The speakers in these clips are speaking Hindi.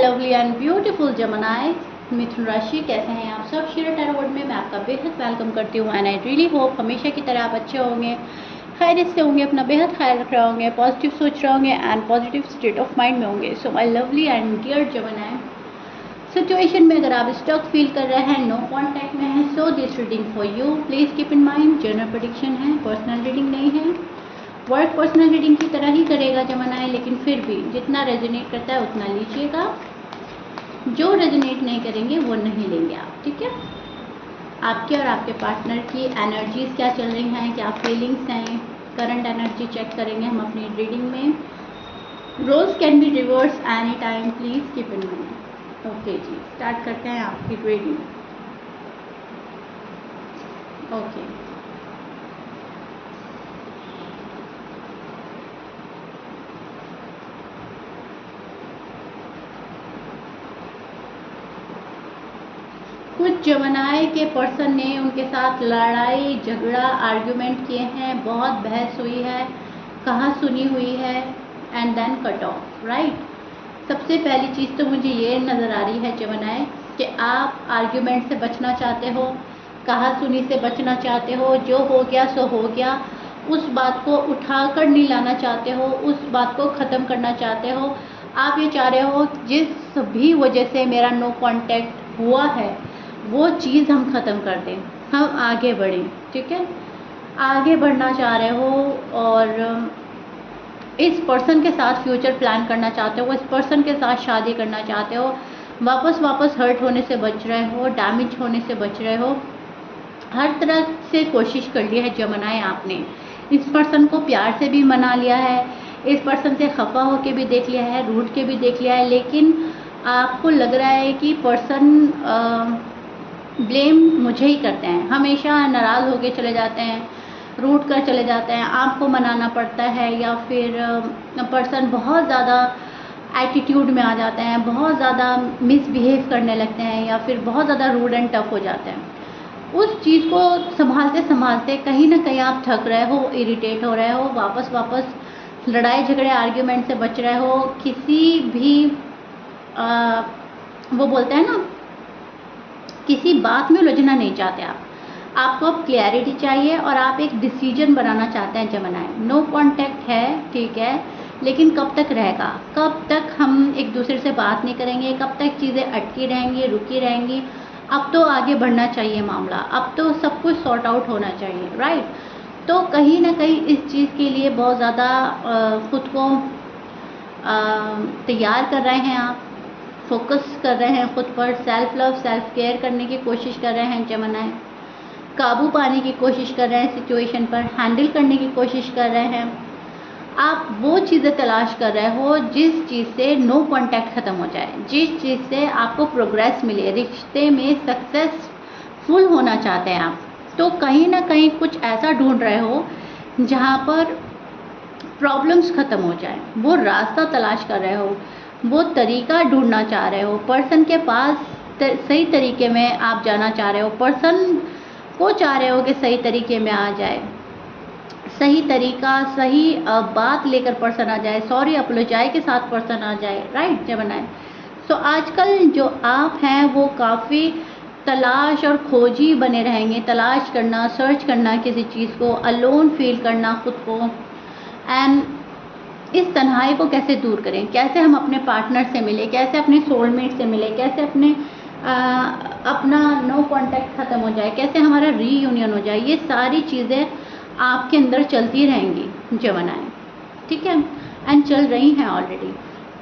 लवली एंड ब्यूटीफुल जमनाई मिथुन राशि, कैसे हैं आप सब। शेयर टैरो वर्ल्ड में मैं आपका बेहद वेलकम करती हूँ एंड आई रियली होप हमेशा की तरह आप अच्छे होंगे, खैरियत से होंगे, अपना बेहद ख्याल रख रहे होंगे, पॉजिटिव सोच रहे होंगे and positive state of mind में होंगे। So my lovely and dear जमनाई, सिचुएशन में अगर आप स्टक फील कर रहे हैं, नो कॉन्टैक्ट में हैं, so this reading for you. Please keep in mind general prediction है, पर्सनल रीडिंग नहीं है। वर्क पर्सनल रीडिंग की तरह ही करेगा जमनाई, लेकिन फिर भी जितना रेजोनेट करता है उतना लीजिएगा, जो रेजोनेट नहीं करेंगे वो नहीं लेंगे आप, ठीक है। आपके और आपके पार्टनर की एनर्जीज क्या चल रही हैं, क्या फीलिंग्स हैं, करंट एनर्जी चेक करेंगे हम अपनी रीडिंग में। Rows can be reverse any time, please keep in mind. Okay जी, स्टार्ट करते हैं आपकी रीडिंग। ओके, कुछ जमनाई के पर्सन ने उनके साथ लड़ाई झगड़ा आर्ग्यूमेंट किए हैं, बहुत बहस हुई है, कहा सुनी हुई है and then cut off, right. सबसे पहली चीज़ तो मुझे ये नज़र आ रही है जमनाई कि आप आर्ग्यूमेंट से बचना चाहते हो, कहा सुनी से बचना चाहते हो, जो हो गया सो हो गया, उस बात को उठाकर नहीं लाना चाहते हो, उस बात को ख़त्म करना चाहते हो। आप ये चाह रहे हो जिस भी वजह से मेरा नो कांटेक्ट हुआ है वो चीज़ हम ख़त्म कर दें, हम आगे बढ़ें, ठीक है। आगे बढ़ना चाह रहे हो और इस पर्सन के साथ फ्यूचर प्लान करना चाहते हो, इस पर्सन के साथ शादी करना चाहते हो, वापस हर्ट होने से बच रहे हो, डैमेज होने से बच रहे हो। हर तरह से कोशिश कर ली है जमनाई आपने, इस पर्सन को प्यार से भी मना लिया है, इस पर्सन से खफा होके भी देख लिया है, रूठ के भी देख लिया है, लेकिन आपको लग रहा है कि पर्सन ब्लेम मुझे ही करते हैं, हमेशा नाराज़ होके चले जाते हैं, रूठ कर चले जाते हैं, आपको मनाना पड़ता है, या फिर पर्सन बहुत ज़्यादा एटीट्यूड में आ जाते हैं, बहुत ज़्यादा मिसबिहेव करने लगते हैं, या फिर बहुत ज़्यादा रूड एंड टफ हो जाते हैं। उस चीज़ को संभालते संभालते कहीं ना कहीं आप थक रहे हो, इरिटेट हो रहे हो, वापस लड़ाई झगड़े आर्ग्यूमेंट से बच रहे हो, किसी भी वो बोलते हैं ना, किसी बात में उलझना नहीं चाहते आप। आपको अब क्लैरिटी चाहिए और आप एक डिसीजन बनाना चाहते हैं जमनाई। नो कांटेक्ट है, ठीक है, लेकिन कब तक रहेगा, कब तक हम एक दूसरे से बात नहीं करेंगे, कब तक चीज़ें अटकी रहेंगी, रुकी रहेंगी। अब तो आगे बढ़ना चाहिए मामला, अब तो सब कुछ सॉर्ट आउट होना चाहिए, राइट। तो कहीं ना कहीं इस चीज़ के लिए बहुत ज़्यादा खुद को तैयार कर रहे हैं आप, फोकस कर रहे हैं खुद पर, सेल्फ लव सेल्फ केयर करने की कोशिश कर रहे हैं जमनाई, काबू पाने की कोशिश कर रहे हैं, सिचुएशन पर हैंडल करने की कोशिश कर रहे हैं। आप वो चीज़ें तलाश कर रहे हो जिस चीज़ से नो कांटेक्ट ख़त्म हो जाए, जिस चीज़ से आपको प्रोग्रेस मिले, रिश्ते में सक्सेसफुल होना चाहते हैं आप। तो कहीं ना कहीं कुछ ऐसा ढूंढ रहे हो जहाँ पर प्रॉब्लम्स ख़त्म हो जाए, वो रास्ता तलाश कर रहे हो, वो तरीका ढूंढना चाह रहे हो, पर्सन के पास सही तरीके में आप जाना चाह रहे हो, पर्सन को चाह रहे हो कि सही तरीके में आ जाए, सही तरीका, सही बात लेकर पर्सन आ जाए, सॉरी अपोलोजाई के साथ पर्सन आ जाए, राइट जमनाई। सो आजकल जो आप हैं वो काफ़ी तलाश और खोजी बने रहेंगे, तलाश करना, सर्च करना किसी चीज़ को, अलोन फील करना खुद को, एंड इस तन्हाई को कैसे दूर करें, कैसे हम अपने पार्टनर से मिले, कैसे अपने सोलमेट से मिले, कैसे अपने अपना नो कांटेक्ट ख़त्म हो जाए, कैसे हमारा रीयूनियन हो जाए। ये सारी चीज़ें आपके अंदर चलती रहेंगी जमनाई, ठीक है, एंड चल रही हैं ऑलरेडी।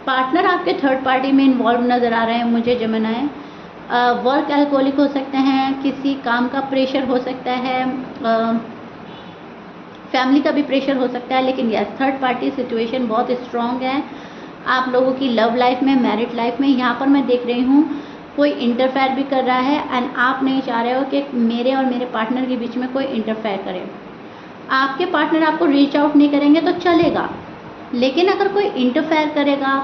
पार्टनर आपके थर्ड पार्टी में इन्वॉल्व नज़र आ रहे हैं मुझे जमनाई। वर्क एल्कोहलिक हो सकते हैं, किसी काम का प्रेशर हो सकता है, फैमिली का भी प्रेशर हो सकता है, लेकिन यस थर्ड पार्टी सिचुएशन बहुत स्ट्रॉन्ग है आप लोगों की लव लाइफ में, मैरिड लाइफ में। यहाँ पर मैं देख रही हूँ कोई इंटरफेयर भी कर रहा है एंड आप नहीं चाह रहे हो कि मेरे और मेरे पार्टनर के बीच में कोई इंटरफेयर करे। आपके पार्टनर आपको रीच आउट नहीं करेंगे तो चलेगा, लेकिन अगर कोई इंटरफेयर करेगा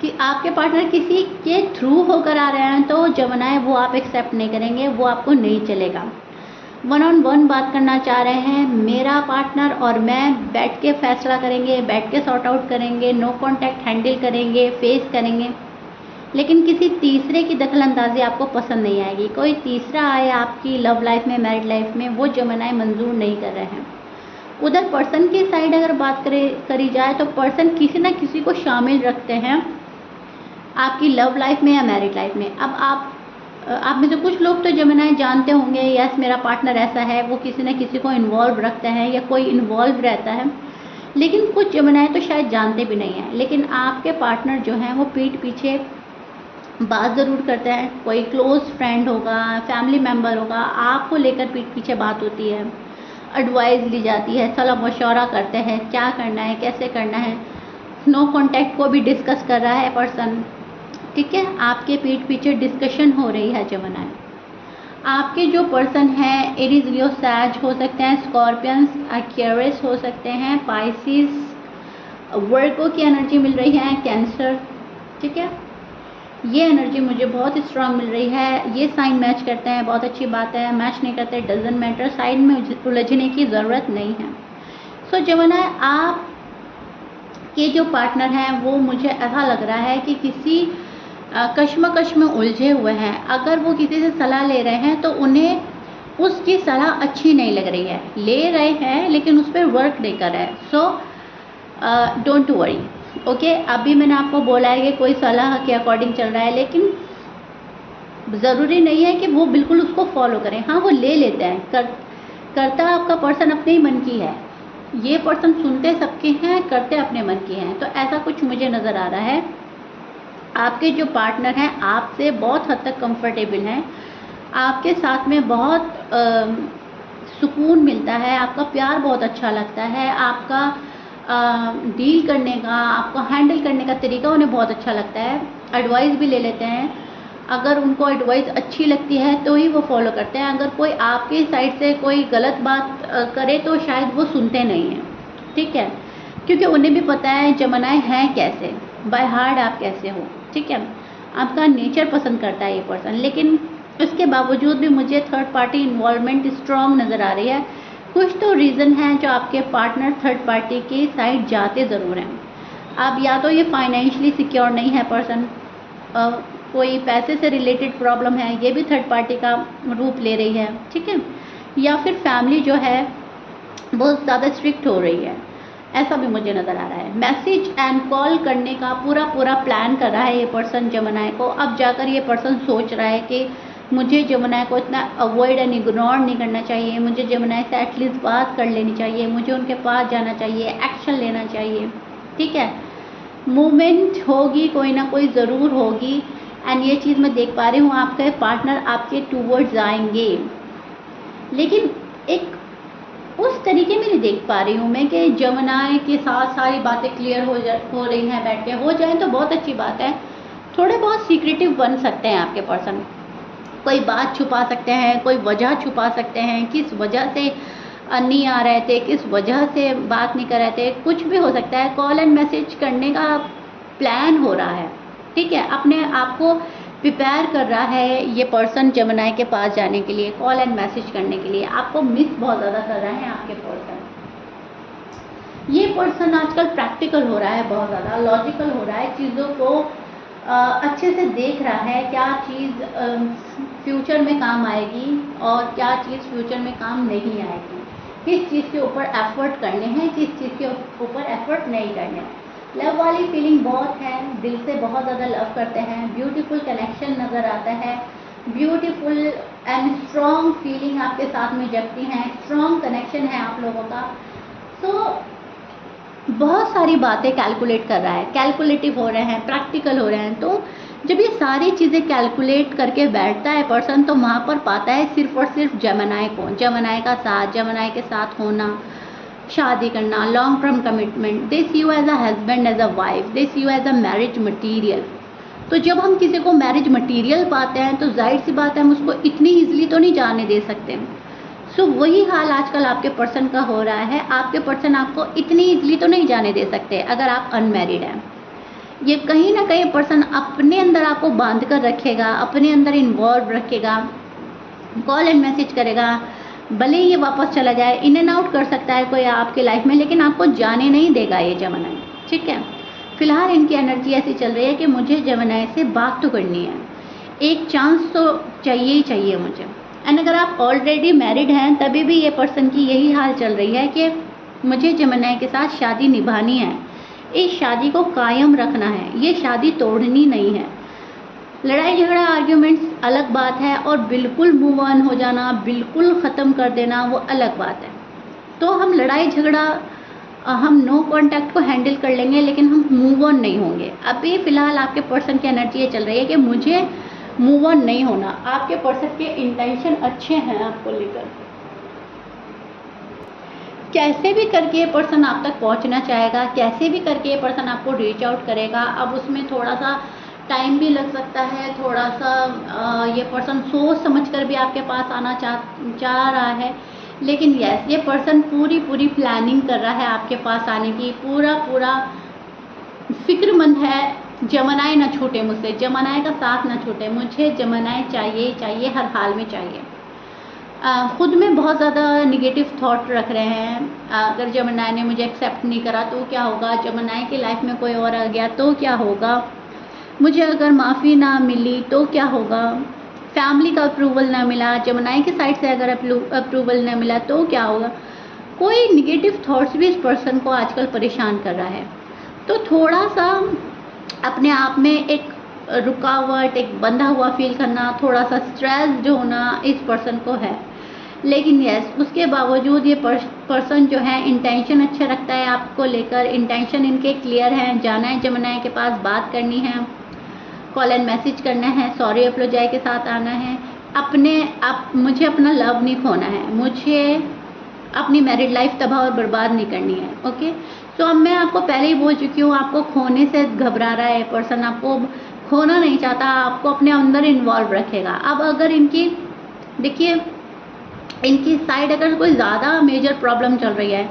कि आपके पार्टनर किसी के थ्रू होकर आ रहे हैं तो जमनाई वो आप एक्सेप्ट नहीं करेंगे, वो आपको नहीं चलेगा। वन ऑन वन बात करना चाह रहे हैं, मेरा पार्टनर और मैं बैठ के फैसला करेंगे, बैठ के सॉर्ट आउट करेंगे, नो कांटेक्ट हैंडल करेंगे, फेस करेंगे। लेकिन किसी तीसरे की दखल अंदाजी आपको पसंद नहीं आएगी। कोई तीसरा आए आपकी लव लाइफ में, मैरिड लाइफ में, वो जमनाई मंजूर नहीं कर रहे हैं। उधर पर्सन की साइड अगर बात करी जाए तो पर्सन किसी ना किसी को शामिल रखते हैं आपकी लव लाइफ में या मैरिड लाइफ में। अब आप में से कुछ लोग तो जमनाई जानते होंगे, यस मेरा पार्टनर ऐसा है, वो किसी न किसी को इन्वॉल्व रखता है या कोई इन्वॉल्व रहता है। लेकिन कुछ जमनाई तो शायद जानते भी नहीं हैं, लेकिन आपके पार्टनर जो हैं वो पीठ पीछे बात ज़रूर करते हैं। कोई क्लोज फ्रेंड होगा, फैमिली मेम्बर होगा, आपको लेकर पीठ पीछे बात होती है, एडवाइस ली जाती है, सलाह मशवरा करते हैं क्या करना है, कैसे करना है। नो कॉन्टैक्ट को भी डिस्कस कर रहा है पर्सन, ठीक है, आपके पीठ पीछे डिस्कशन हो रही है जमनाई। आपके जो पर्सन हैं एरीज, लियो, सैज हो सकते हैं, स्कॉर्पियंस, एक्वेरियस हो सकते हैं, पाइसिस, वर्गो की एनर्जी मिल रही है, कैंसर, ठीक है, ये एनर्जी मुझे बहुत स्ट्रांग मिल रही है। ये साइन मैच करते हैं, बहुत अच्छी बात है। मैच नहीं करते डजेंट मैटर, साइड में उलझने की ज़रूरत नहीं है। सो जमनाई आप के जो पार्टनर हैं वो मुझे ऐसा लग रहा है कि किसी कश्मकश में उलझे हुए हैं। अगर वो किसी से सलाह ले रहे हैं तो उन्हें उसकी सलाह अच्छी नहीं लग रही है, ले रहे हैं लेकिन उस पर वर्क नहीं कर रहे हैं। So don't worry, okay. अभी मैंने आपको बोला है कि कोई सलाह के अकॉर्डिंग चल रहा है, लेकिन ज़रूरी नहीं है कि वो बिल्कुल उसको फॉलो करें। हाँ, वो ले लेते हैं, करता आपका पर्सन अपने ही मन की है। ये पर्सन सुनते सबके हैं, करते अपने मन की हैं। तो ऐसा कुछ मुझे नज़र आ रहा है। आपके जो पार्टनर हैं आपसे बहुत हद तक कंफर्टेबल हैं, आपके साथ में बहुत सुकून मिलता है, आपका प्यार बहुत अच्छा लगता है, आपका डील करने का, आपको हैंडल करने का तरीका उन्हें बहुत अच्छा लगता है। एडवाइस भी ले लेते हैं, अगर उनको एडवाइस अच्छी लगती है तो ही वो फॉलो करते हैं। अगर कोई आपके साइड से कोई गलत बात करे तो शायद वो सुनते नहीं हैं, ठीक है, क्योंकि उन्हें भी पता है जमनाई हैं कैसे, बाय हार्ट आप कैसे हो, ठीक है। आपका नेचर पसंद करता है ये पर्सन, लेकिन इसके बावजूद भी मुझे थर्ड पार्टी इन्वॉल्वमेंट स्ट्रॉन्ग नज़र आ रही है। कुछ तो रीज़न है जो आपके पार्टनर थर्ड पार्टी की साइड जाते ज़रूर हैं। अब या तो ये फाइनेंशियली सिक्योर नहीं है पर्सन, कोई पैसे से रिलेटेड प्रॉब्लम है, ये भी थर्ड पार्टी का रूप ले रही है, ठीक है, या फिर फैमिली जो है बहुत ज़्यादा स्ट्रिक्ट हो रही है, ऐसा भी मुझे नज़र आ रहा है। मैसेज एंड कॉल करने का पूरा प्लान कर रहा है ये पर्सन जमनाई को। अब जाकर ये पर्सन सोच रहा है कि मुझे जमनाई को इतना अवॉइड एंड इग्नोर नहीं करना चाहिए, मुझे जमनाई से एटलीस्ट बात कर लेनी चाहिए, मुझे उनके पास जाना चाहिए, एक्शन लेना चाहिए, ठीक है। मूवमेंट होगी, कोई ना कोई ज़रूर होगी। एंड ये चीज़ मैं देख पा रही हूँ, आपके पार्टनर आपके टूवर्ड्स आएंगे, लेकिन एक उस तरीके में नहीं देख पा रही हूँ मैं कि जमनाई के साथ सारी बातें क्लियर हो रही हैं, बैठ के हो जाए तो बहुत अच्छी बात है। थोड़े बहुत सीक्रेटिव बन सकते हैं आपके पर्सन, कोई बात छुपा सकते हैं, कोई वजह छुपा सकते हैं, किस वजह से नहीं आ रहे थे, किस वजह से बात नहीं कर रहे थे, कुछ भी हो सकता है। कॉल एंड मैसेज करने का प्लान हो रहा है, ठीक है, अपने आप को प्रिपेयर कर रहा है ये पर्सन जमनाई के पास जाने के लिए, कॉल एंड मैसेज करने के लिए। आपको मिस बहुत ज़्यादा कर रहे हैं आपके पर्सन। ये पर्सन आजकल प्रैक्टिकल हो रहा है, बहुत ज़्यादा लॉजिकल हो रहा है, चीज़ों को अच्छे से देख रहा है, क्या चीज़ फ्यूचर में काम आएगी और क्या चीज़ फ्यूचर में काम नहीं आएगी, किस चीज़ के ऊपर एफर्ट करने हैं, किस चीज़ के ऊपर एफर्ट नहीं करने हैं। लव वाली फीलिंग बहुत है, दिल से बहुत ज़्यादा लव करते हैं, ब्यूटीफुल कनेक्शन नज़र आता है, ब्यूटीफुल एंड स्ट्रॉन्ग फीलिंग आपके साथ में जगती हैं, स्ट्रॉन्ग कनेक्शन है आप लोगों का। सो बहुत सारी बातें कैलकुलेट कर रहा है, कैलकुलेटिव हो रहे हैं, प्रैक्टिकल हो रहे हैं। तो जब ये सारी चीज़ें कैलकुलेट करके बैठता है पर्सन तो वहाँ पर पाता है सिर्फ और सिर्फ जमनाई को, जमनाई का साथ, जमनाई के साथ होना, शादी करना, long term commitment, they see you as a husband, as a wife, they see you as a marriage material. तो जब हम किसी को मैरिज मटीरियल पाते हैं तो जाहिर सी बात है हम उसको इतनी ईजिली तो नहीं जाने दे सकते। सो वही हाल आजकल आपके पर्सन का हो रहा है। आपके पर्सन आपको इतनी ईजिली तो नहीं जाने दे सकते अगर आप अनमैरिड हैं। ये कहीं ना कहीं पर्सन अपने अंदर आपको बांध कर रखेगा, अपने अंदर इन्वॉल्व रखेगा, कॉल एंड मैसेज करेगा, भले ही ये वापस चला जाए, इन एंड आउट कर सकता है कोई आपके लाइफ में, लेकिन आपको जाने नहीं देगा ये जमनाई, ठीक है। फिलहाल इनकी एनर्जी ऐसी चल रही है कि मुझे जेमिनी से बात तो करनी है, एक चांस तो चाहिए ही चाहिए मुझे। एंड अगर आप ऑलरेडी मैरिड हैं तभी भी ये पर्सन की यही हाल चल रही है कि मुझे जेमिनी के साथ शादी निभानी है, इस शादी को कायम रखना है, ये शादी तोड़नी नहीं है। लड़ाई झगड़ा आर्ग्यूमेंट्स अलग बात है, और बिल्कुल मूव ऑन हो जाना, बिल्कुल ख़त्म कर देना, वो अलग बात है। तो हम लड़ाई झगड़ा हम नो कांटेक्ट को हैंडल कर लेंगे, लेकिन हम मूव ऑन नहीं होंगे। अभी फ़िलहाल आपके पर्सन की एनर्जी ये चल रही है कि मुझे मूव ऑन नहीं होना। आपके पर्सन के इंटेंशन अच्छे हैं आपको लेकर, कैसे भी करके ये पर्सन आप तक पहुंचना चाहेगा, कैसे भी करके ये पर्सन आपको रीच आउट करेगा। अब उसमें थोड़ा सा टाइम भी लग सकता है, थोड़ा सा ये पर्सन सोच समझ कर भी आपके पास आना चाह रहा है, लेकिन यस, ये पर्सन पूरी प्लानिंग कर रहा है आपके पास आने की, पूरा फिक्रमंद है। जेमिनी ना छूटे मुझसे, जेमिनी का साथ ना छूटे, मुझे जेमिनी चाहिए हर हाल में चाहिए। खुद में बहुत ज़्यादा निगेटिव थॉट रख रहे हैं, अगर जेमिनी ने मुझे एक्सेप्ट नहीं करा तो क्या होगा, जेमिनी की लाइफ में कोई और आ गया तो क्या होगा, मुझे अगर माफ़ी ना मिली तो क्या होगा, फैमिली का अप्रूवल ना मिला, जेमिनी की साइड से अगर अप्रूवल ना मिला तो क्या होगा। कोई निगेटिव थॉट्स भी इस पर्सन को आजकल परेशान कर रहा है। तो थोड़ा सा अपने आप में एक रुकावट, एक बंधा हुआ फील करना, थोड़ा सा स्ट्रेस्ड होना इस पर्सन को है। लेकिन यस, उसके बावजूद ये पर्सन जो है इंटेंशन अच्छा रखता है आपको लेकर, इंटेंशन इनके क्लियर हैं, जाना है जेमिनी के पास, बात करनी है, कॉल एंड मैसेज करना है, सॉरी अप्लोजाई के साथ आना है। मुझे अपना लव नहीं खोना है, मुझे अपनी मैरिड लाइफ तबाह और बर्बाद नहीं करनी है। ओके, तो अब मैं आपको पहले ही बोल चुकी हूँ, आपको खोने से घबरा रहा है पर्सन, आपको खोना नहीं चाहता, आपको अपने अंदर इन्वॉल्व रखेगा। अब अगर इनकी देखिए, इनकी साइड अगर कोई ज़्यादा मेजर प्रॉब्लम चल रही है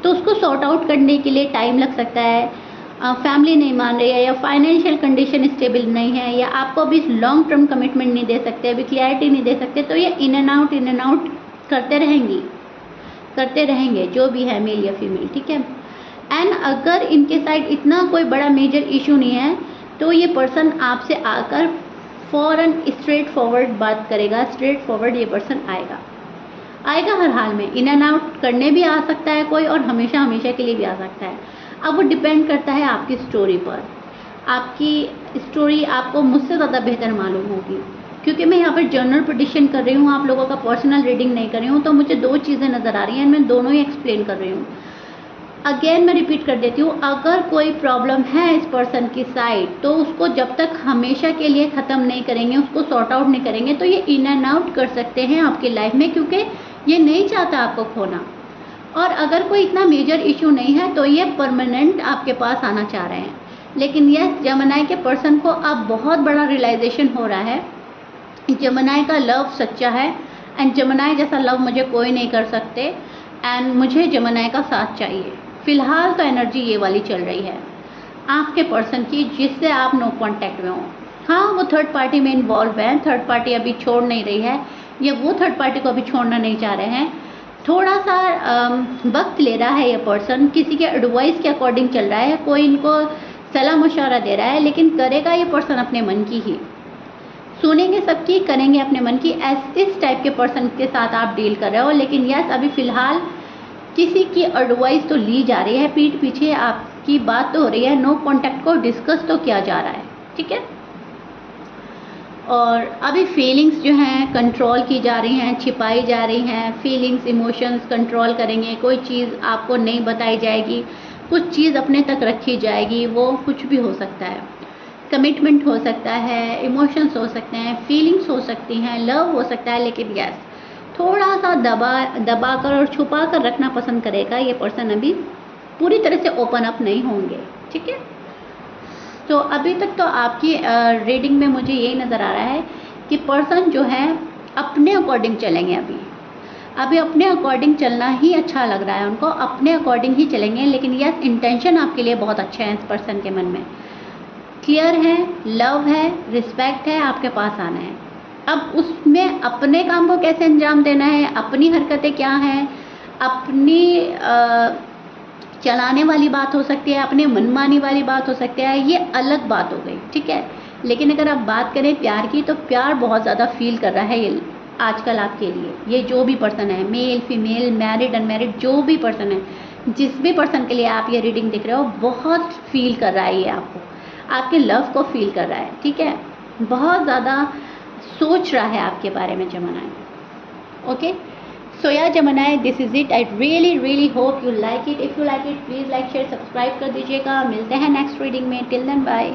तो उसको सॉर्ट आउट करने के लिए टाइम लग सकता है। फैमिली नहीं मान रही है, या फाइनेंशियल कंडीशन स्टेबल नहीं है, या आपको अभी लॉन्ग टर्म कमिटमेंट नहीं दे सकते, अभी क्लैरिटी नहीं दे सकते, तो ये इन एंड आउट करते रहेंगे जो भी है, मेल या फीमेल, ठीक है। एंड अगर इनके साइड इतना कोई बड़ा मेजर इशू नहीं है तो ये पर्सन आपसे आकर फ़ौरन स्ट्रेट फॉरवर्ड बात करेगा, स्ट्रेट फॉरवर्ड ये पर्सन आएगा हर हाल में। इन एंड आउट करने भी आ सकता है कोई, और हमेशा के लिए भी आ सकता है। अब वो डिपेंड करता है आपकी स्टोरी पर। आपकी स्टोरी आपको मुझसे ज़्यादा बेहतर मालूम होगी, क्योंकि मैं यहाँ पर जनरल प्रेडिक्शन कर रही हूँ, आप लोगों का पर्सनल रीडिंग नहीं कर रही हूँ। तो मुझे दो चीज़ें नज़र आ रही हैं, मैं दोनों ही एक्सप्लेन कर रही हूँ। अगेन मैं रिपीट कर देती हूँ, अगर कोई प्रॉब्लम है इस पर्सन की साइड, तो उसको जब तक हमेशा के लिए ख़त्म नहीं करेंगे, उसको सॉर्ट आउट नहीं करेंगे, तो ये इन एंड आउट कर सकते हैं आपकी लाइफ में, क्योंकि ये नहीं चाहता आपको खोना। और अगर कोई इतना मेजर इशू नहीं है तो ये परमानेंट आपके पास आना चाह रहे हैं। लेकिन यस, जेमिनी के पर्सन को अब बहुत बड़ा रियलाइजेशन हो रहा है, जेमिनी का लव सच्चा है, एंड जेमिनी जैसा लव मुझे कोई नहीं कर सकते, एंड मुझे जेमिनी का साथ चाहिए। फ़िलहाल तो एनर्जी ये वाली चल रही है आपके पर्सन की, जिससे आप नो कांटेक्ट में हो। हाँ, वो थर्ड पार्टी में इन्वॉल्व है, थर्ड पार्टी अभी छोड़ नहीं रही है, या वो थर्ड पार्टी को अभी छोड़ना नहीं चाह रहे हैं। थोड़ा सा वक्त ले रहा है ये पर्सन, किसी के एडवाइस के अकॉर्डिंग चल रहा है, कोई इनको सलाह मशवरा दे रहा है, लेकिन करेगा ये पर्सन अपने मन की ही, सुनेंगे सबकी, करेंगे अपने मन की। इस टाइप के पर्सन के साथ आप डील कर रहे हो। लेकिन यस, अभी फ़िलहाल किसी की एडवाइस तो ली जा रही है, पीठ पीछे आपकी बात तो हो रही है, नो कॉन्टैक्ट को डिस्कस तो किया जा रहा है, ठीक है। और अभी फीलिंग्स जो हैं कंट्रोल की जा रही हैं, छिपाई जा रही हैं। फीलिंग्स, इमोशंस कंट्रोल करेंगे, कोई चीज़ आपको नहीं बताई जाएगी, कुछ चीज़ अपने तक रखी जाएगी, वो कुछ भी हो सकता है। कमिटमेंट हो सकता है, इमोशंस हो सकते हैं, फीलिंग्स हो सकती हैं, लव हो सकता है। लेकिन यस, थोड़ा सा दबा कर और छुपा कर रखना पसंद करेगा ये पर्सन, अभी पूरी तरह से ओपन अप नहीं होंगे, ठीक है। तो अभी तक तो आपकी रीडिंग में मुझे यही नज़र आ रहा है कि पर्सन जो है अपने अकॉर्डिंग चलेंगे, अभी अपने अकॉर्डिंग चलना ही अच्छा लग रहा है उनको, अपने अकॉर्डिंग ही चलेंगे। लेकिन यस, इंटेंशन आपके लिए बहुत अच्छे हैं, इस पर्सन के मन में क्लियर है, लव है, रिस्पेक्ट है, आपके पास आना है। अब उसमें अपने काम को कैसे अंजाम देना है, अपनी हरकतें क्या हैं, अपनी चलाने वाली बात हो सकती है, अपने मनमानी वाली बात हो सकती है, ये अलग बात हो गई, ठीक है। लेकिन अगर आप बात करें प्यार की, तो प्यार बहुत ज़्यादा फील कर रहा है ये आजकल आपके लिए। ये जो भी पर्सन है, मेल फीमेल मैरिड अनमैरिड, जो भी पर्सन है, जिस भी पर्सन के लिए आप ये रीडिंग दिख रहे हो, बहुत फील कर रहा है ये आपको, आपके लव को फील कर रहा है, ठीक है। बहुत ज़्यादा सोच रहा है आपके बारे में जमानाई। ओके, सो या जमानाई, this is it. I really hope you like it. If you like it, please like share subscribe कर दीजिएगा। मिलते हैं नेक्स्ट रीडिंग में। Till then bye.